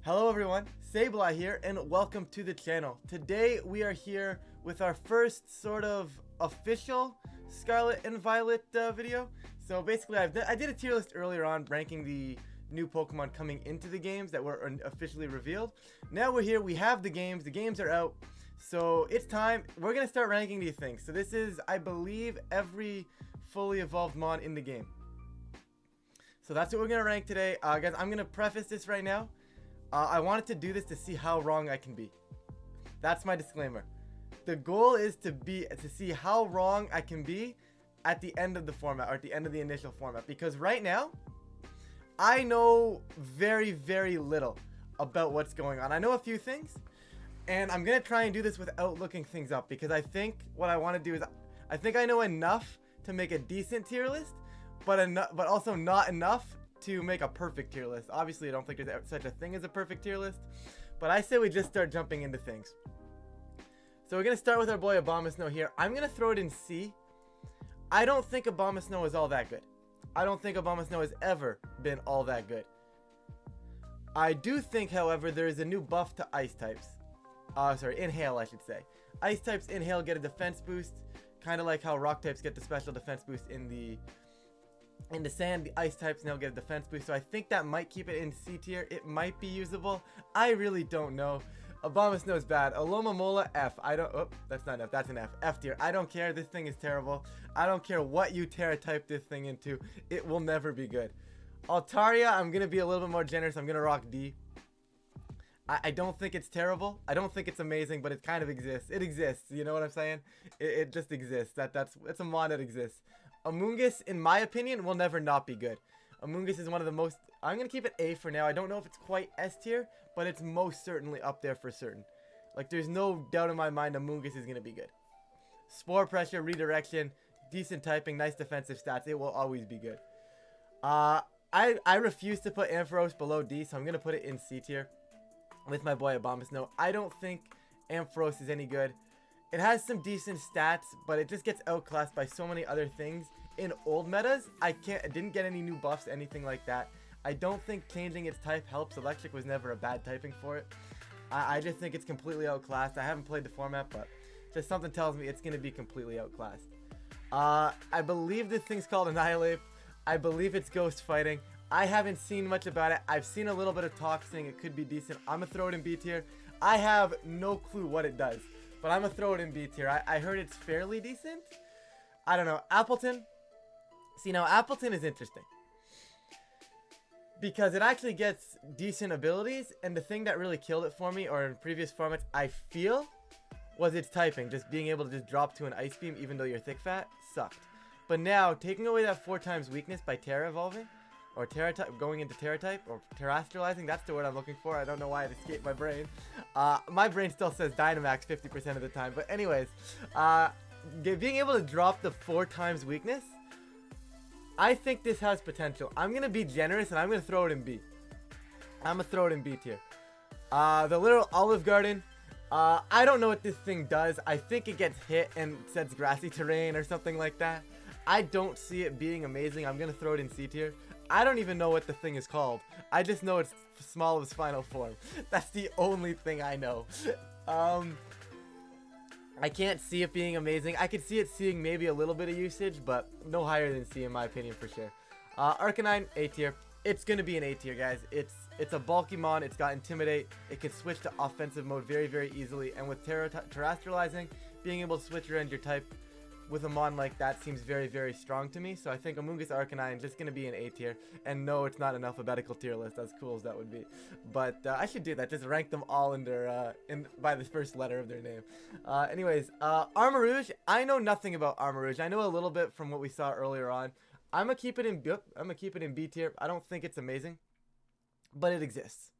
Hello everyone, Sableye here and welcome to the channel. Today we are here with our first sort of official Scarlet and Violet video. So basically I did a tier list earlier on ranking the new Pokemon coming into the games that were officially revealed. Now we're here, we have the games are out. So it's time, we're going to start ranking these things. So this is, I believe, every fully evolved mon in the game. So that's what we're going to rank today. Guys, I'm going to preface this right now. I wanted to do this to see how wrong I can be. That's my disclaimer. The goal is to see how wrong I can be at the end of the format, or at the end of the initial format. Because right now, I know very, very little about what's going on. I know a few things, and I'm going to try and do this without looking things up. Because I think what I want to do is, I think I know enough to make a decent tier list, but also not enough to make a perfect tier list. Obviously, I don't think there's such a thing as a perfect tier list, but I say we just start jumping into things. So we're going to start with our boy Abomasnow here. I'm going to throw it in C. I don't think Abomasnow is all that good. I don't think Abomasnow has ever been all that good. I do think, however, there is a new buff to ice types. Inhale, I should say. Ice types Inhale get a defense boost, kind of like how rock types get the special defense boost in the sand. The ice types now get a defense boost, so I think that might keep it in C tier. It might be usable. I really don't know. Abomasnow is bad. Alomomola, F. Oh, that's not F. That's an F. F tier. I don't care. This thing is terrible. I don't care what you Terra type this thing into. It will never be good. Altaria, I'm going to be a little bit more generous. I'm going to rock D. I don't think it's terrible. I don't think it's amazing, but it kind of exists. It exists. You know what I'm saying? It just exists. It's a mod that exists. Amoonguss, in my opinion, will never not be good. Amoonguss is one of the most... I'm going to keep it A for now. I don't know if it's quite S tier, but it's most certainly up there for certain. Like, there's no doubt in my mind Amoonguss is going to be good. Spore Pressure, Redirection, decent typing, nice defensive stats. It will always be good. I refuse to put Ampharos below D, so I'm going to put it in C tier with my boy Abomasnow. I don't think Ampharos is any good. It has some decent stats, but it just gets outclassed by so many other things. In old metas, I didn't get any new buffs, anything like that. I don't think changing its type helps. Electric was never a bad typing for it. I just think it's completely outclassed. I haven't played the format, but just something tells me it's going to be completely outclassed. I believe this thing's called Annihilate. I believe it's ghost fighting. I haven't seen much about it. I've seen a little bit of talk saying it could be decent. I'm going to throw it in B tier. I have no clue what it does, but I'm going to throw it in B tier. I heard it's fairly decent. I don't know. Appleton. See, now Appleton is interesting because it actually gets decent abilities, and the thing that really killed it for me, or in previous formats, I feel, was its typing. Just being able to just drop to an Ice Beam even though you're thick fat sucked. But now, taking away that 4 times weakness by Terra evolving, or Terra type, going into Terra type, or terrestrializing, that's the word I'm looking for. I don't know why it escaped my brain. My brain still says Dynamax 50% of the time. But anyways, being able to drop the 4 times weakness, I think this has potential. I'm going to be generous, and I'm going to throw it in B. I'm going to throw it in B tier. The little Olive Garden, I don't know what this thing does. I think it gets hit and sets grassy terrain or something like that. I don't see it being amazing. I'm going to throw it in C tier. I don't even know what the thing is called. I just know it's small of its final form. That's the only thing I know. I can't see it being amazing. I could see it seeing maybe a little bit of usage, but no higher than C in my opinion for sure. Arcanine, A tier. It's going to be an A tier, guys. It's a bulky mon. It's got Intimidate. It can switch to offensive mode very, very easily. And with terrestrializing, being able to switch around your type with a mon like that seems very, very strong to me. So I think Amoonguss Arcanine is just going to be an A tier. And no, it's not an alphabetical tier list, as cool as that would be. But I should do that. Just rank them all in their, by the first letter of their name. Anyways, Armarouge. I know nothing about Armarouge. I know a little bit from what we saw earlier on. I'm going to keep it in B tier. I don't think it's amazing, but it exists.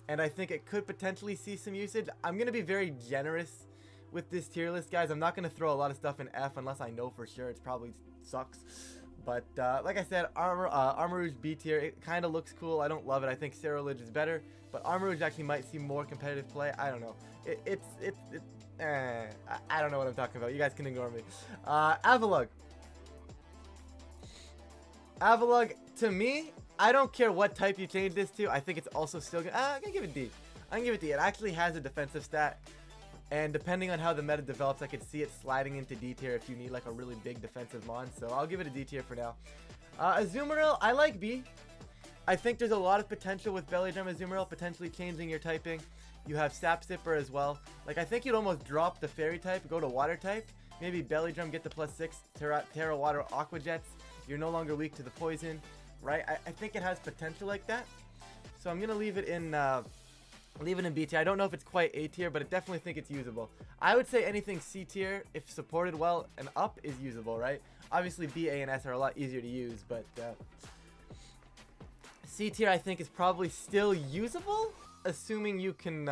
And I think it could potentially see some usage. I'm going to be very generous with this tier list, guys. I'm not going to throw a lot of stuff in F unless I know for sure it probably sucks. But like I said, Armarouge B tier, it kind of looks cool. I don't love it. I think Cerulege is better, but Armarouge actually might see more competitive play. I don't know. I don't know what I'm talking about. You guys can ignore me. Avalugg. Avalugg, to me, I don't care what type you change this to. I think it's also still good. I'm gonna give it D. I'm gonna give it D. It actually has a defensive stat. And depending on how the meta develops, I could see it sliding into D tier if you need like a really big defensive mon. So I'll give it a D tier for now. Azumarill, I like B. I think there's a lot of potential with Belly Drum Azumarill potentially changing your typing. You have Sap Sipper as well. Like, I think you'd almost drop the Fairy type, go to Water type. Maybe Belly Drum, get the +6, Terra Water Aqua Jets. You're no longer weak to the poison, right? I think it has potential like that. So I'm going to leave it in B tier. I don't know if it's quite A tier, but I definitely think it's usable. I would say anything C tier, if supported well and up, is usable, right? Obviously, B, A, and S are a lot easier to use, but C tier I think is probably still usable, assuming you can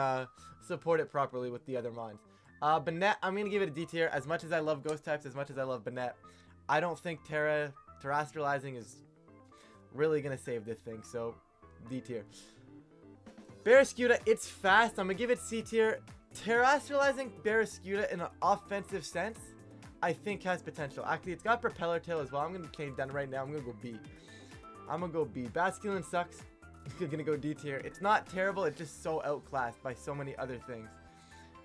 support it properly with the other mons. Banette, I'm going to give it a D tier. As much as I love ghost types, as much as I love Banette, I don't think terrestrializing is really going to save this thing, so D tier. Barraskewda, it's fast. I'm going to give it C tier. Terrestrializing Barraskewda in an offensive sense, I think has potential. Actually, it's got Propeller Tail as well. I'm going to change that right now. I'm going to go B. I'm going to go B. Basculin sucks. I'm going to go D tier. It's not terrible. It's just so outclassed by so many other things.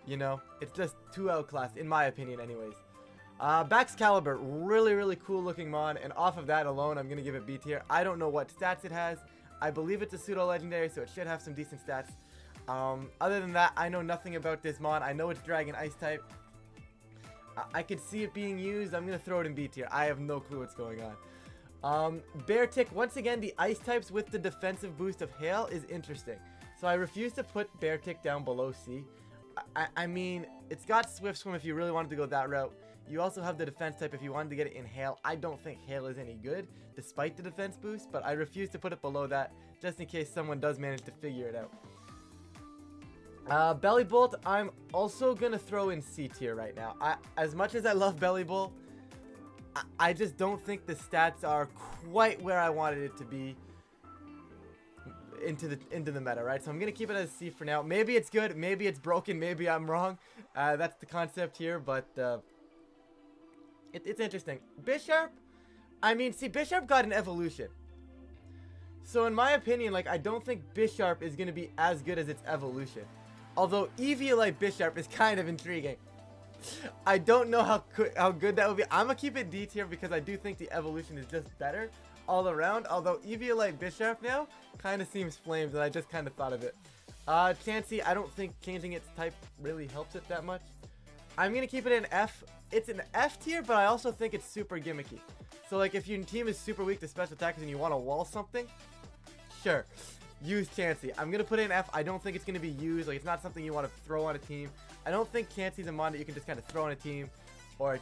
You know? It's just too outclassed, in my opinion anyways. Baxcalibur, really, really cool looking mon. And off of that alone, I'm going to give it B tier. I don't know what stats it has. I believe it's a pseudo-legendary, so it should have some decent stats. Other than that, I know nothing about this mon. I know it's Dragon Ice type. I could see it being used. I'm going to throw it in B tier. I have no clue what's going on. Beartick, once again, the ice types with the defensive boost of Hail is interesting. So I refuse to put Beartick down below C. I mean, it's got Swift Swim if you really wanted to go that route. You also have the defense type if you wanted to get it in Hail. I don't think Hail is any good, despite the defense boost, but I refuse to put it below that, just in case someone does manage to figure it out. Belly Bolt, I'm also going to throw in C tier right now. As much as I love Belly Bolt, I just don't think the stats are quite where I wanted it to be into the meta, right? So I'm going to keep it as C for now. Maybe it's good, maybe it's broken, maybe I'm wrong. That's the concept here, but it's interesting. Bisharp, I mean, see, Bisharp got an evolution. So in my opinion, like, I don't think Bisharp is going to be as good as its evolution. Although Eviolite Bisharp is kind of intriguing. I don't know how good that would be. I'm going to keep it D tier because I do think the evolution is just better all around. Although Eviolite Bisharp now kind of seems flames, and I just kind of thought of it. Chansey, I don't think changing its type really helps it that much. I'm going to keep it in F. It's an F tier, but I also think it's super gimmicky. So, like, if your team is super weak to special attackers and you want to wall something, sure, use Chansey. I'm going to put it in F. I don't think it's going to be used. Like, it's not something you want to throw on a team. I don't think Chansey's a mon that you can just kind of throw on a team, or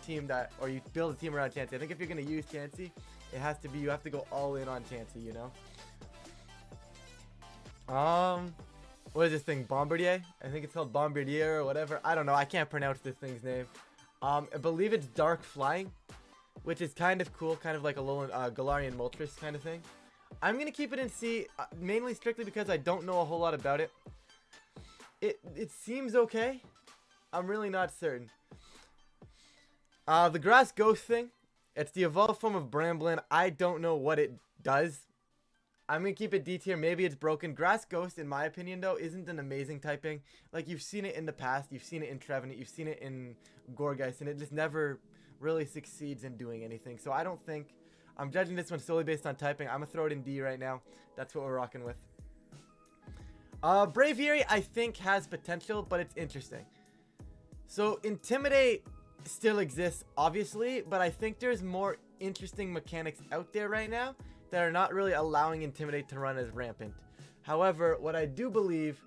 or you build a team around Chansey. I think if you're going to use Chansey, it has to be, you have to go all in on Chansey, you know? What is this thing? Bombardier? I think it's called Bombardier or whatever. I don't know. I can't pronounce this thing's name. I believe it's Dark Flying, which is kind of cool. Kind of like a Galarian Moltres kind of thing. I'm going to keep it in C, mainly strictly because I don't know a whole lot about it. It seems okay. I'm really not certain. The Grass Ghost thing. It's the evolved form of Bramblin. I don't know what it does. I'm going to keep it D tier. Maybe it's broken. Grass Ghost, in my opinion, though, isn't an amazing typing. Like, you've seen it in the past. You've seen it in Trevenant. You've seen it in Gourgeist. And it just never really succeeds in doing anything. So I don't think... I'm judging this one solely based on typing. I'm going to throw it in D right now. That's what we're rocking with. Braviary, I think, has potential, but it's interesting. So, Intimidate still exists, obviously. But I think there's more interesting mechanics out there right now that are not really allowing Intimidate to run as rampant. However, what I do believe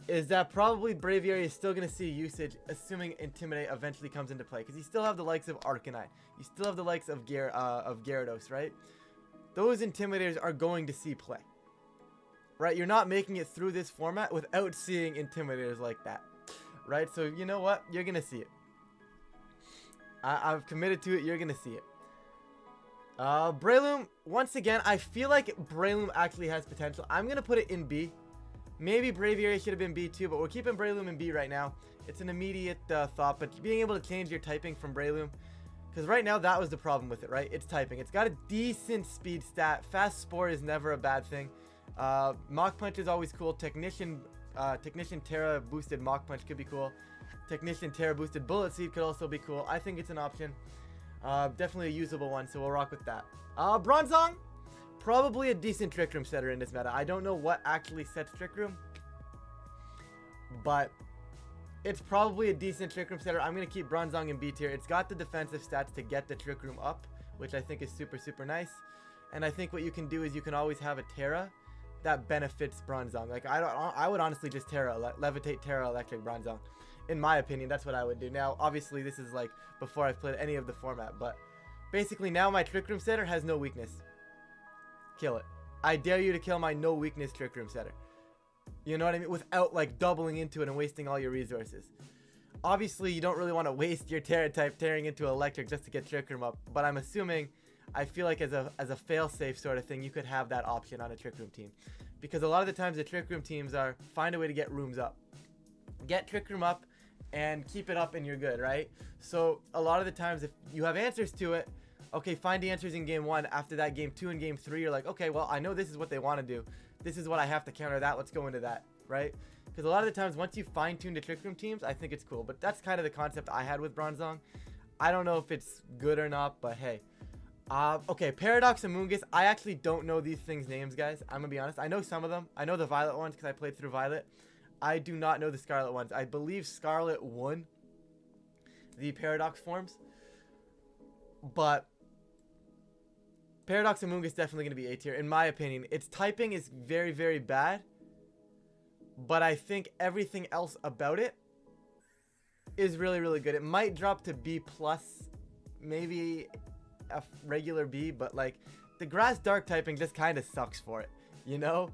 is that probably Braviary is still going to see usage, assuming Intimidate eventually comes into play. Because you still have the likes of Arcanine. You still have the likes of Gyarados, right? Those Intimidators are going to see play. Right? You're not making it through this format without seeing Intimidators like that. Right? So, you know what? You're going to see it. I've committed to it. You're going to see it. Breloom, once again, I feel like Breloom actually has potential. I'm going to put it in B. Maybe Braviary should have been B too, but we're keeping Breloom in B right now. It's an immediate thought, but being able to change your typing from Breloom Because right now, that was the problem with it, right? It's typing. It's got a decent speed stat. Fast Spore is never a bad thing. Mach Punch is always cool. Technician Terra boosted Mach Punch could be cool. Technician Terra boosted Bullet Seed could also be cool. I think it's an option. Definitely a usable one, so we'll rock with that. Bronzong, probably a decent Trick Room setter in this meta. I don't know what actually sets Trick Room, but it's probably a decent Trick Room setter. I'm going to keep Bronzong in B tier. It's got the defensive stats to get the Trick Room up, which I think is super, super nice. And I think what you can do is you can always have a Terra that benefits Bronzong. Like, I would honestly just Levitate Terra Electric Bronzong. In my opinion, that's what I would do. Now, obviously, this is like before I've played any of the format, but basically now my Trick Room setter has no weakness. Kill it. I dare you to kill my no weakness Trick Room setter. You know what I mean? Without like doubling into it and wasting all your resources. Obviously, you don't really want to waste your Terra type tearing into Electric just to get Trick Room up, but I'm assuming, I feel like as a fail-safe sort of thing, you could have that option on a Trick Room team. Because a lot of the times the Trick Room teams are find a way to get rooms up. Get Trick Room up and keep it up and you're good, right? So a lot of the times if you have answers to it, okay, find the answers in game 1. After that, game 2 and game 3, you're like, okay, well, I know this is what they want to do. This is what I have to counter that. Let's go into that, right? Because a lot of the times, once you fine-tune the Trick Room teams, I think it's cool. But that's kind of the concept I had with Bronzong. I don't know if it's good or not, but hey. Okay, Paradox and Moongus. I actually don't know these things' names, guys. I'm going to be honest. I know some of them. I know the Violet ones because I played through Violet. I do not know the Scarlet ones. I believe Scarlet won the Paradox forms. But Paradox and Moongus is definitely going to be A tier, in my opinion. Its typing is very, very bad. But I think everything else about it is really, really good. It might drop to B+, maybe a regular B, but like the Grass Dark typing just kind of sucks for it, you know?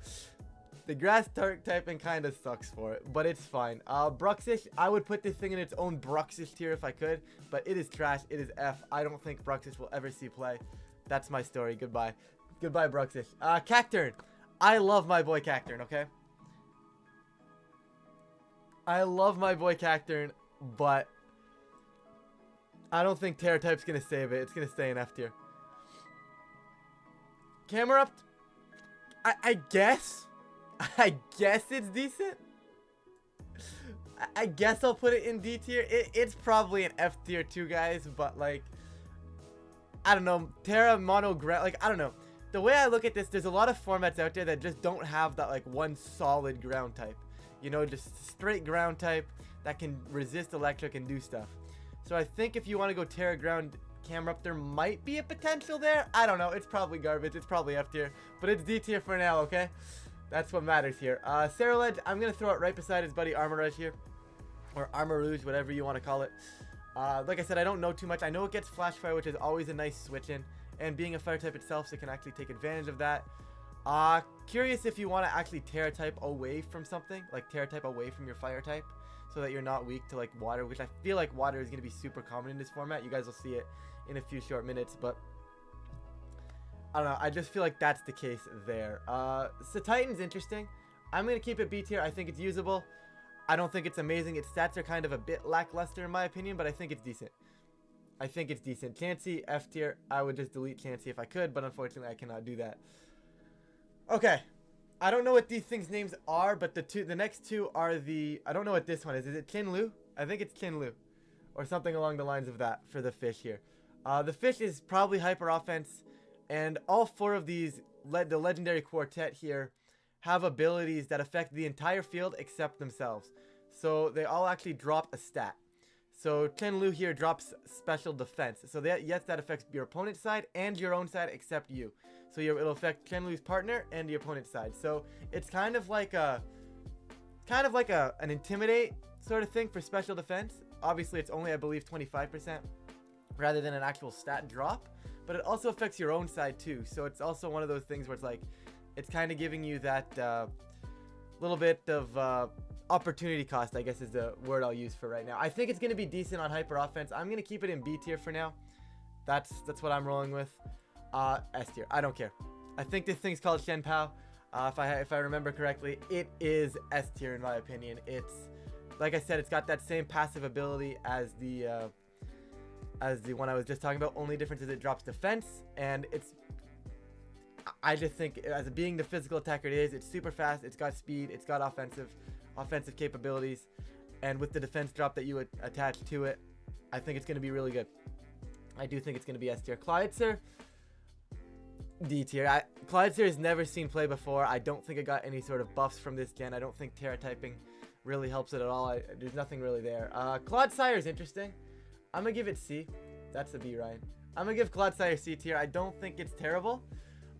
The Grass Dark typing kind of sucks for it, but it's fine. Bruxish, I would put this thing in its own Bruxish tier if I could, but it is trash. It is F. I don't think Bruxish will ever see play. That's my story. Goodbye. Goodbye, Bruxish. Cacturn. I love my boy Cacturn, okay? I love my boy Cacturn, but I don't think Terra type's going to save it. It's going to stay in F tier. Camerupt, I guess. I guess it's decent. I guess I'll put it in D tier. It's probably an F tier too, guys. But like, I don't know. Terra mono ground. Like, I don't know. The way I look at this, there's a lot of formats out there that just don't have that like one solid ground type. You know, just straight ground type that can resist electric and do stuff. So I think if you want to go Terra ground Camerupt, there might be a potential there. I don't know. It's probably garbage. It's probably F tier. But it's D tier for now, okay? That's what matters here. Cerulege, I'm going to throw it right beside his buddy Armorage here. Or Armorrouge, whatever you want to call it. Like I said, I don't know too much. I know it gets Flash Fire, which is always a nice switch in. And being a fire type itself, so it can actually take advantage of that. Curious if you want to actually Terra type away from something. Like Terra type away from your fire type. So that you're not weak to like water. Which I feel like water is going to be super common in this format. You guys will see it in a few short minutes. But I don't know. I just feel like that's the case there. So Titan's interesting. I'm going to keep it B tier. I think it's usable. I don't think it's amazing. Its stats are kind of a bit lackluster in my opinion, but I think it's decent. I think it's decent. Chansey, F tier. I would just delete Chansey if I could, but unfortunately I cannot do that. Okay. I don't know what these things' names are, but the next two are the... I don't know what this one is. Is it Chinlu? I think it's Chinlu. Or something along the lines of that for the fish here. The fish is probably hyper offense. And all four of these, the legendary quartet here, have abilities that affect the entire field except themselves. So they all actually drop a stat. So Chenlu here drops special defense. So yes, that affects your opponent's side and your own side except you. So it'll affect Chenlu's partner and the opponent's side. So it's kind of like an intimidate sort of thing for special defense. Obviously, it's only, I believe, 25% rather than an actual stat drop. But it also affects your own side too. So it's also one of those things where it's like, it's kind of giving you that little bit of opportunity cost, I guess is the word I'll use for right now. I think it's going to be decent on hyper offense. I'm going to keep it in B tier for now. That's what I'm rolling with. S tier. I don't care. I think this thing's called Shen Pao. If I remember correctly, it is S tier in my opinion. It's, like I said, it's got that same passive ability as the as the one I was just talking about. Only difference is it drops defense, and I just think as being the physical attacker it is, it's super fast, it's got speed, it's got offensive capabilities, and with the defense drop that you attach to it, I think it's going to be really good. I do think it's going to be S tier. Clydesir, D tier. Clydesir has never seen play before. I don't think it got any sort of buffs from this gen. I don't think Terra typing really helps it at all. There's nothing really there. Clodsire is interesting. I'm going to give it C. That's a B, Ryan. I'm going to give Clodsire C tier. I don't think it's terrible,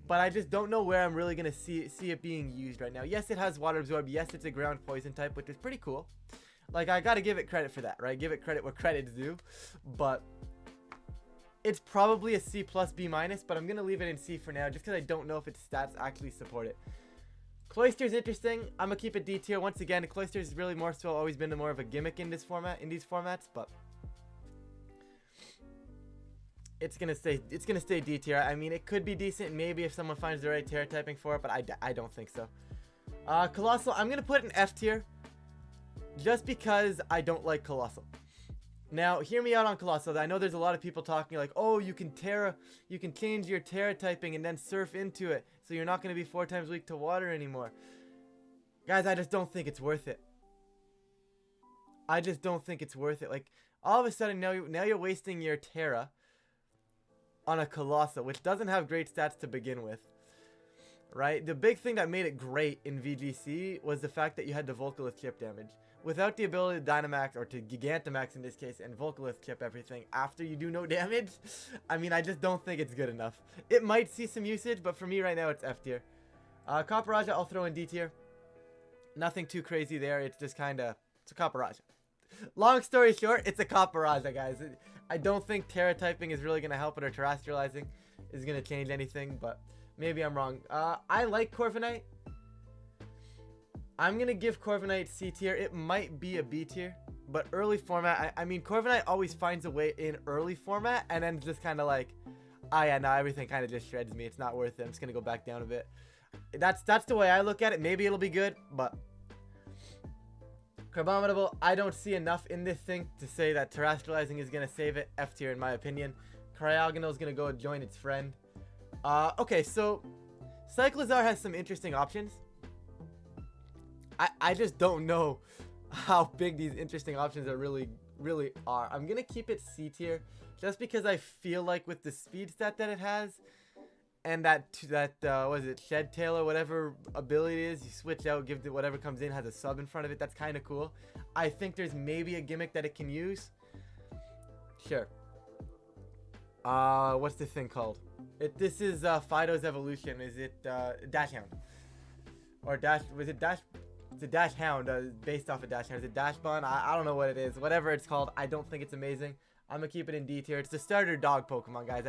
but I just don't know where I'm really going to see it being used right now. Yes, it has Water Absorb. Yes, it's a ground poison type, which is pretty cool. Like, I got to give it credit for that, right? Give it credit where credit's due. But it's probably a C plus B minus, but I'm going to leave it in C for now just because I don't know if its stats actually support it. Cloyster's interesting. I'm going to keep it D tier. Once again, Cloyster's really more so always been more of a gimmick in this format, in these formats, but it's going to stay D tier. I mean, it could be decent maybe if someone finds the right Terra typing for it, but I don't think so. Colossal, I'm going to put it in F tier just because I don't like Colossal. Now, hear me out on Colossal. I know there's a lot of people talking like, oh, you can change your Terra typing and then surf into it, so you're not going to be 4 times weak to water anymore. Guys, I just don't think it's worth it. I just don't think it's worth it. Like, all of a sudden, now you're wasting your Terra on a Colossal, which doesn't have great stats to begin with. Right? The big thing that made it great in VGC was the fact that you had the Volcalith chip damage. Without the ability to Dynamax, or to Gigantamax in this case, and Volcalith chip everything after you do no damage, I mean, I just don't think it's good enough. It might see some usage, but for me right now, it's F tier. Copperaja, I'll throw in D tier. Nothing too crazy there. It's just kind of, it's a Copperaja. Long story short, it's a Copperaja, guys. I don't think Terra typing is really going to help it, or Terrestrializing is going to change anything, but maybe I'm wrong. I like Corviknight. I'm going to give Corviknight C tier. It might be a B tier, but early format, I mean, Corviknight always finds a way in early format, and then just kind of like, yeah, no, everything kind of just shreds me. It's not worth it. I'm just going to go back down a bit. That's the way I look at it. Maybe it'll be good, but Crabominable, I don't see enough in this thing to say that Terrestrializing is going to save it. F tier in my opinion. Cryogonal is going to go join its friend. Okay, so Cyclizar has some interesting options. I just don't know how big these interesting options are really are. I'm going to keep it C tier just because I feel like with the speed stat that it has and that what is it, Shed Tail or whatever ability it is, you switch out, give it whatever comes in, has a sub in front of it. That's kind of cool. I think there's maybe a gimmick that it can use. Sure. What's this thing called? This is Fido's evolution. Is it Dash Hound? Or Dash, was it Dash? It's a Dash Hound, based off of Dash Hound. Is it Dash Bun? I don't know what it is. Whatever it's called, I don't think it's amazing. I'm gonna keep it in D tier. It's a starter dog Pokemon, guys.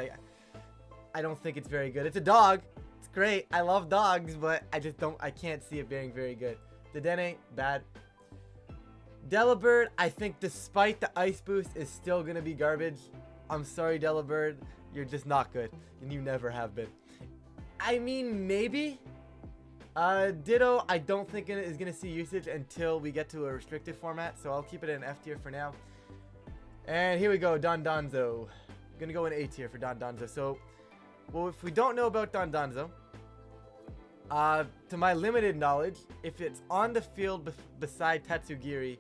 I don't think it's very good. It's a dog. It's great. I love dogs, but I can't see it being very good. Dedenne, bad. Delibird, I think despite the Ice Boost, is still gonna be garbage. I'm sorry, Delibird. You're just not good, and you never have been. I mean, maybe. Ditto, I don't think it is going to see usage until we get to a restricted format, so I'll keep it in F tier for now. And here we go, Dondozo. I'm going to go in A tier for Dondozo. So, well, if we don't know about Dondozo, to my limited knowledge, if it's on the field beside Tatsugiri,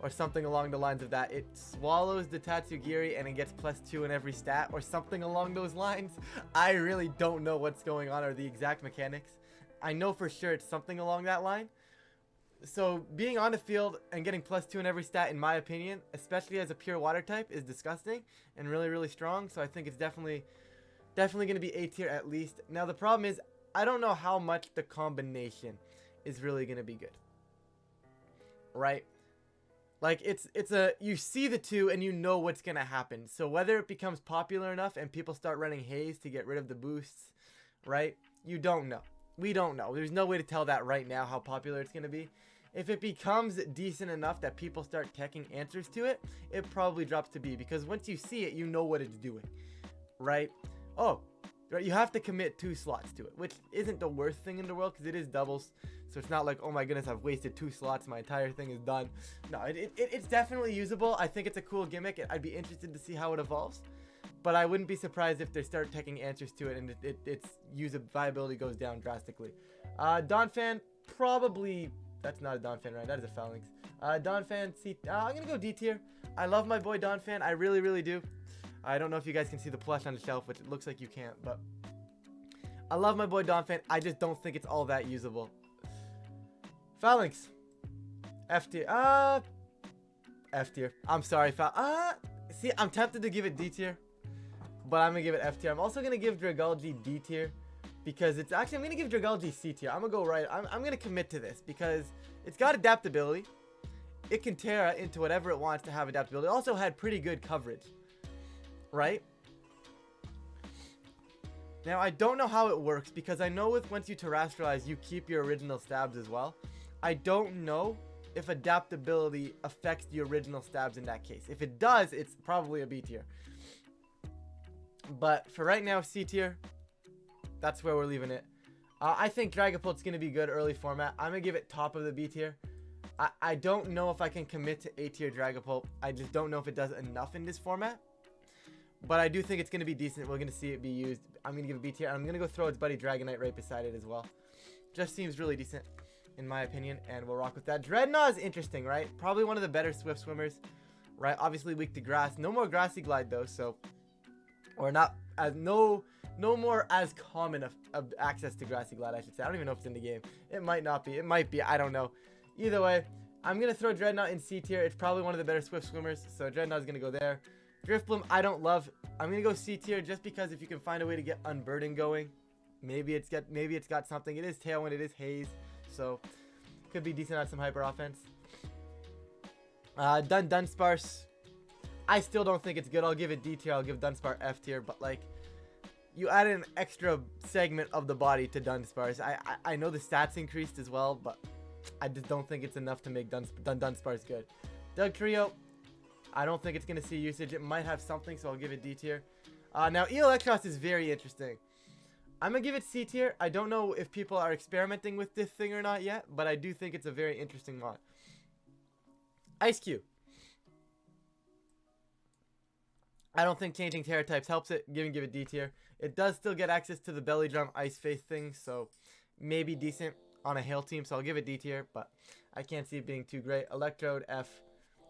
or something along the lines of that, it swallows the Tatsugiri and it gets +2 in every stat, or something along those lines. I really don't know what's going on or the exact mechanics. I know for sure it's something along that line. So being on the field and getting +2 in every stat, in my opinion, especially as a pure water type, is disgusting and really strong. So I think it's definitely going to be A tier at least. Now the problem is, I don't know how much the combination is really going to be good. Right? Like, you see the two and you know what's going to happen. So whether it becomes popular enough and people start running Haze to get rid of the boosts, right? You don't know. We don't know. There's no way to tell that right now how popular it's going to be. If it becomes decent enough that people start teching answers to it, it probably drops to B. Because once you see it, you know what it's doing. Right? Oh, Right? You have to commit 2 slots to it, which isn't the worst thing in the world because it is doubles. So it's not like, oh my goodness, I've wasted 2 slots. My entire thing is done. No, it's definitely usable. I think it's a cool gimmick. I'd be interested to see how it evolves. But I wouldn't be surprised if they start taking answers to it and its viability goes down drastically. Donphan, probably... That's not a Donphan, right? That is a Phalanx. Donphan, C... I'm going to go D tier. I love my boy Donphan. I really, really do. I don't know if you guys can see the plush on the shelf, which it looks like you can't, but... I love my boy Donphan. I just don't think it's all that usable. Phalanx. F tier. F tier. I'm sorry, see, I'm tempted to give it D tier. But I'm going to give it F tier. I'm also going to give Dragalge D tier. Because it's actually, I'm going to give Dragalge C tier. I'm going to go right. I'm going to commit to this. Because it's got adaptability. It can Terra into whatever it wants to have adaptability. It also had pretty good coverage. Right? Now, I don't know how it works. Because I know once you terrestrialize, you keep your original stabs as well. I don't know if adaptability affects the original stabs in that case. If it does, it's probably a B tier. But for right now, C tier, that's where we're leaving it. I think Dragapult's going to be good early format. I'm going to give it top of the B tier. I don't know if I can commit to A tier Dragapult. I just don't know if it does enough in this format. But I do think it's going to be decent. We're going to see it be used. I'm going to give it B tier. I'm going to go throw its buddy Dragonite right beside it as well. Just seems really decent, in my opinion. And we'll rock with that. Dreadnought is interesting, right? Probably one of the better Swift swimmers, right? Obviously weak to grass. No more Grassy Glide, though, so... Or not as no more as common of access to Grassy Glide, I should say. I don't even know if it's in the game. It might not be. It might be. I don't know. Either way, I'm going to throw Dreadnought in C tier. It's probably one of the better Swift swimmers, so Dreadnought is going to go there. Drifbloom, I don't love. I'm going to go C tier just because if you can find a way to get Unburden going, maybe it's got something. It is Tailwind, it is Haze, so could be decent on some hyper offense. Dunsparce. I still don't think it's good. I'll give it D tier. I'll give Dunsparce F tier. But, like, you added an extra segment of the body to Dunsparce. I know the stats increased as well, but I just don't think it's enough to make Dunsparce good. Dugtrio, I don't think it's going to see usage. It might have something, so I'll give it D tier. Now, Electros is very interesting. I'm going to give it C tier. I don't know if people are experimenting with this thing or not yet, but I do think it's a very interesting mod. Ice Cube. I don't think changing Terra types helps it. Give it D tier. It does still get access to the Belly Drum Ice Face thing, so maybe decent on a Hail team, so I'll give it D tier, but I can't see it being too great. Electrode, F.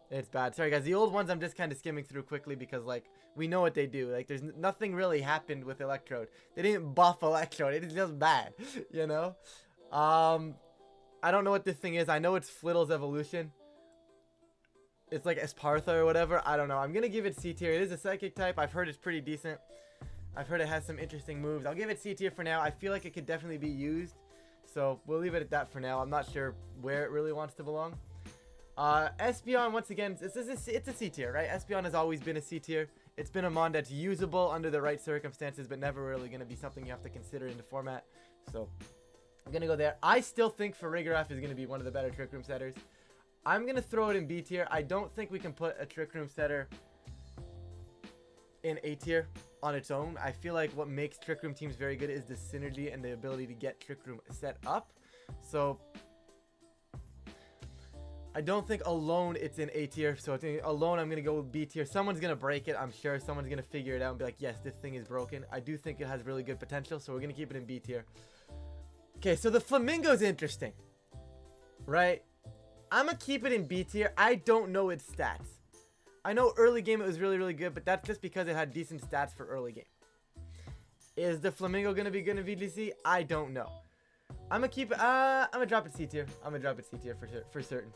It's bad. Sorry, guys. The old ones I'm just kind of skimming through quickly because, like, we know what they do. Like, there's nothing really happened with Electrode. They didn't buff Electrode. It's just bad, you know? I don't know what this thing is. I know it's Flittle's evolution. It's like Espartha or whatever. I don't know. I'm going to give it C tier. It is a psychic type. I've heard it's pretty decent. I've heard it has some interesting moves. I'll give it C tier for now. I feel like it could definitely be used. So we'll leave it at that for now. I'm not sure where it really wants to belong. Espeon, once again, it's a C tier, right? Espeon has always been a C tier. It's been a mon that's usable under the right circumstances, but never really going to be something you have to consider in the format. So I'm going to go there. I still think Farigiraf is going to be one of the better Trick Room setters. I'm going to throw it in B tier. I don't think we can put a Trick Room setter in A tier on its own. I feel like what makes Trick Room teams very good is the synergy and the ability to get Trick Room set up. So I don't think alone it's in A tier. So I think alone I'm going to go with B tier. Someone's going to break it. I'm sure someone's going to figure it out and be like, yes, this thing is broken. I do think it has really good potential. So we're going to keep it in B tier. Okay, so the Flamingo's interesting, right? I'm going to keep it in B tier. I don't know its stats. I know early game it was really, really good, but that's just because it had decent stats for early game. Is the Flamingo going to be good in VGC? I don't know. I'm going to keep it, I'm going to drop it C tier. I'm going to drop it C tier for certain.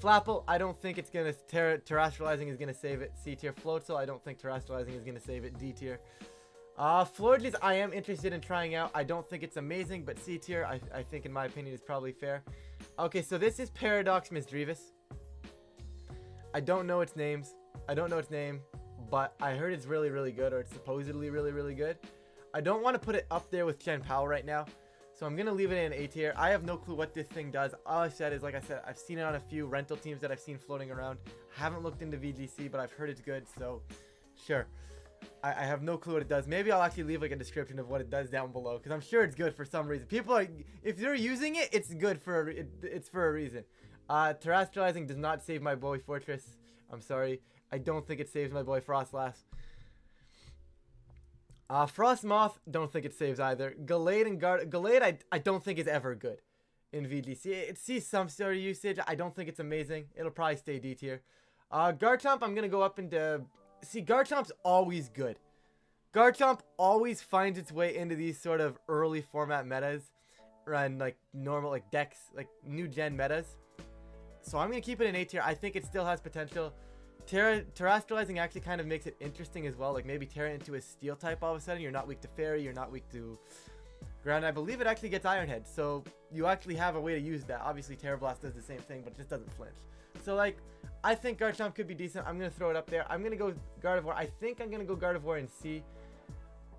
Flapple, I don't think it's going to, terrestrializing is going to save it. C tier. Floatzel, I don't think terrestrializing is going to save it. D tier. Florges, I am interested in trying out. I don't think it's amazing, but C tier, I think in my opinion is probably fair. Okay, so this is Paradox Misdreavus. I don't know its names. I don't know its name, but I heard it's really, really good, or it's supposedly really, really good. I don't want to put it up there with Chen Pao right now, so I'm going to leave it in A tier. I have no clue what this thing does. All I said is, like I said, I've seen it on a few rental teams that I've seen floating around. I haven't looked into VGC, but I've heard it's good, so sure. I have no clue what it does. Maybe I'll actually leave like a description of what it does down below, because I'm sure it's good for some reason. People are, if they're using it, it's good for it's for a reason. Terrestrializing does not save my boy Fortress. I'm sorry. I don't think it saves my boy Frostlass. Frostmoth, don't think it saves either. Gallade and Gallade, I don't think is ever good in VGC. It sees some sort of usage. I don't think it's amazing. It'll probably stay D tier. Garchomp, I'm gonna go up into... See, Garchomp's always good. Garchomp always finds its way into these sort of early format metas. And like normal, like Dex, like new gen metas. So I'm gonna keep it in A tier. I think it still has potential. Terrestrializing actually kind of makes it interesting as well. Like maybe tear it into a steel type all of a sudden. You're not weak to fairy, you're not weak to ground. I believe it actually gets Iron Head, so you actually have a way to use that. Obviously Terra Blast does the same thing, but it just doesn't flinch. So like, I think Garchomp could be decent. I'm gonna throw it up there. I'm gonna go Gardevoir. I think I'm gonna go Gardevoir in C.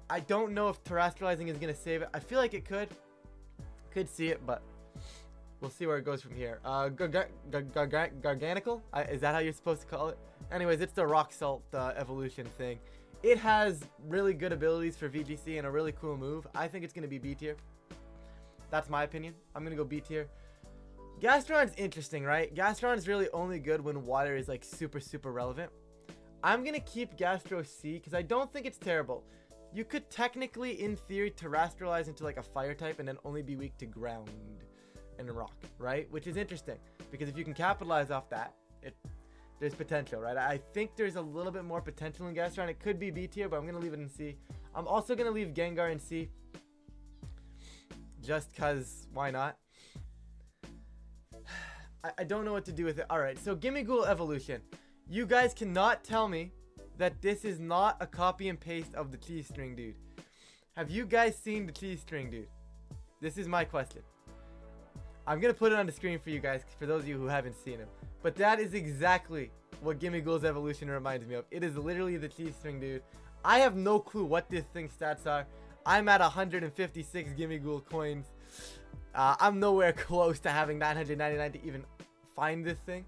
I don't know if Terrestrializing is gonna save it. I feel like it could see it, but we'll see where it goes from here. Garganical? Is that how you're supposed to call it? Anyways, it's the Rock Salt evolution thing. It has really good abilities for VGC and a really cool move. I think it's going to be B tier. That's my opinion. I'm going to go B tier. Gastron's interesting, right? Gastron's really only good when water is like super relevant. I'm going to keep Gastro C because I don't think it's terrible. You could technically, in theory, terrestrialize into like a fire type and then only be weak to ground and rock, right? Which is interesting because if you can capitalize off that, there's potential, right? I think there's a little bit more potential in Gastron. It could be B tier, but I'm gonna leave it in C. I'm also gonna leave Gengar in C, just cause why not? I don't know what to do with it. All right, so Gimmighoul evolution. You guys cannot tell me that this is not a copy and paste of the cheese string dude. Have you guys seen the cheese string dude? This is my question. I'm going to put it on the screen for you guys, for those of you who haven't seen him. But that is exactly what Gimmighoul's evolution reminds me of. It is literally the cheese string dude. I have no clue what this thing's stats are. I'm at 156 Gimmighoul coins. I'm nowhere close to having 999 to even find this thing.